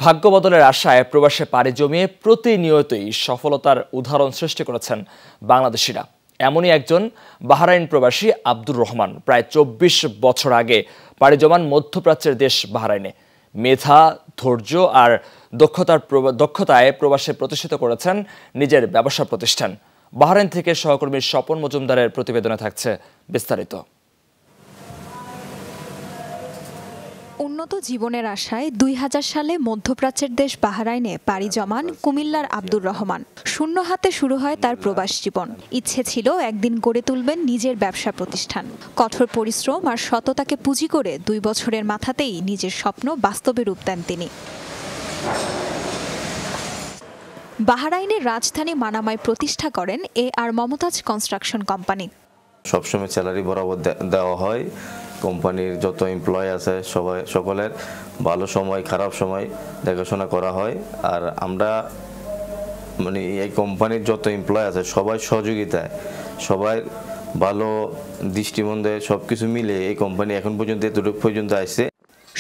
ভাগ্য বদলের আশায় প্রবাসে পাড়ি জমিয়ে প্রতিনিয়তই সফলতার উদাহরণ সৃষ্টি করেছেন বাংলাদেশিরা। এমনই একজন বাহরাইন প্রবাসী আব্দুর রহমান প্রায় ২৪ বছর আগে পাড়ি জমান মধ্যপ্রাচ্যের দেশ বাহরাইনে। মেধা, ধৈর্য আর দক্ষতায় প্রবাসে প্রতিষ্ঠিত করেছেন নিজের ব্যবসা প্রতিষ্ঠান। বাহরাইন থেকে সহকর্মী স্বপন মজুমদারের প্রতিবেদনে থাকছে বিস্তারিত। উন্নত জীবনের আশায় ২০০০ সালে মধ্যপ্রাচ্যের দেশ বাহরাইনে পাড়ি জমান কুমিল্লার আব্দুর রহমান। শূন্য হাতে শুরু হয় তার প্রবাস জীবন। ইচ্ছে ছিল একদিন গড়ে তুলবেন নিজের ব্যবসা প্রতিষ্ঠান। কঠোর পরিশ্রম আর সততাকে পুঁজি করে ২ বছরের মাথাতেই নিজের স্বপ্ন বাস্তবে রূপ দেন তিনি। বাহরাইনের রাজধানী মানামায় প্রতিষ্ঠা করেন AR মমতাজ কনস্ট্রাকশন কোম্পানি। সবসময় স্যালারি বরাবর দেওয়া হয়। কোম্পানির যত এমপ্লয় আছে সকলের ভালো সময় খারাপ সময় দেখাশোনা করা হয়। আর আমরা এই কোম্পানির যত এমপ্লয় আছে সবাই সহযোগিতায়, সবাই ভালো দৃষ্টিবন্ধে সবকিছু মিলে এই কোম্পানি এখন পর্যন্ত এতটুকু পর্যন্ত আসছে।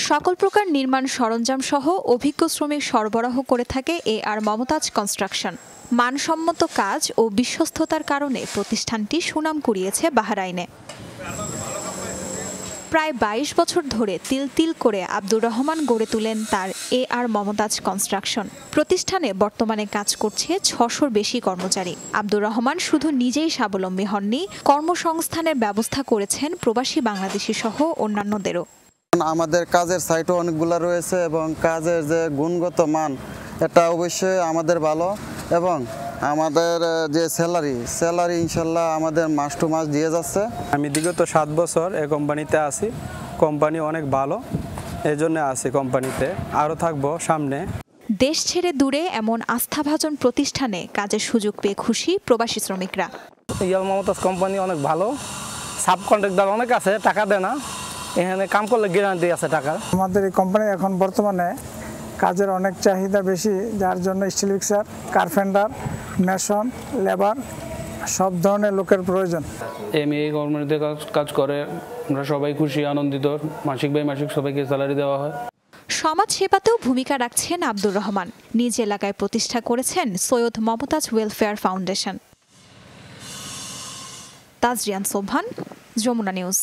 সকল প্রকার নির্মাণ সরঞ্জাম সহ অভিজ্ঞ শ্রমিক সরবরাহ করে থাকে AR মমতাজ কনস্ট্রাকশন। মানসম্মত কাজ ও বিশ্বস্ততার কারণে প্রতিষ্ঠানটি সুনাম কুড়িয়েছে বাহরাইনে। প্রায় ২২ বছর ধরে তিল তিল করে আব্দুর রহমান গড়ে তুলেন তার AR মমতাজ কনস্ট্রাকশন। প্রতিষ্ঠানে বর্তমানে কাজ করছে ৬০০-র বেশি কর্মচারী। আব্দুর রহমান শুধু নিজেই স্বাবলম্বী হননি, কর্মসংস্থানের ব্যবস্থা করেছেন প্রবাসী বাংলাদেশি সহ অন্যান্যদেরও। আমাদের কাজের সাইটও অনেকগুলো রয়েছে এবং কাজের যে গুণগত মান এটা অবশ্যই আমাদের ভালো, এবং আমাদের যে স্যালারি ইনশাল্লাহ আমাদের মাস টু মাস দিয়ে যাচ্ছে। আমি বিগত ৭ বছর এই কোম্পানিতে আছি। কোম্পানি অনেক ভালো, এই জন্য আছি কোম্পানিতে, আরও থাকবো সামনে। দেশ ছেড়ে দূরে এমন আস্থাভাজন প্রতিষ্ঠানে কাজের সুযোগ পেয়ে খুশি প্রবাসী শ্রমিকরা। AR মমতাজ কোম্পানি অনেক ভালো, সাব কন্ট্রাক্টর অনেক আছে, টাকা দেয় না, এখানে কাম করলে গ্যারান্টি আছে টাকা। আমাদের এই কোম্পানি এখন বর্তমানে কাজের অনেক চাহিদা বেশি, যার জন্য still fixer, carpenter, mason, labour সব ধরনের লোকের প্রয়োজন। এই কোম্পানিতে কাজ করে আমরা সবাই খুশি, আনন্দিত। মাসিক সবাইকে স্যালারি দেওয়া হয়। সমাজ সেবাতেও ভূমিকা রাখছেন আব্দুর রহমান। নিজ এলাকায় প্রতিষ্ঠা করেছেন Syed Momtaz welfare foundation. Tajrian Sobhan, Jamuna news.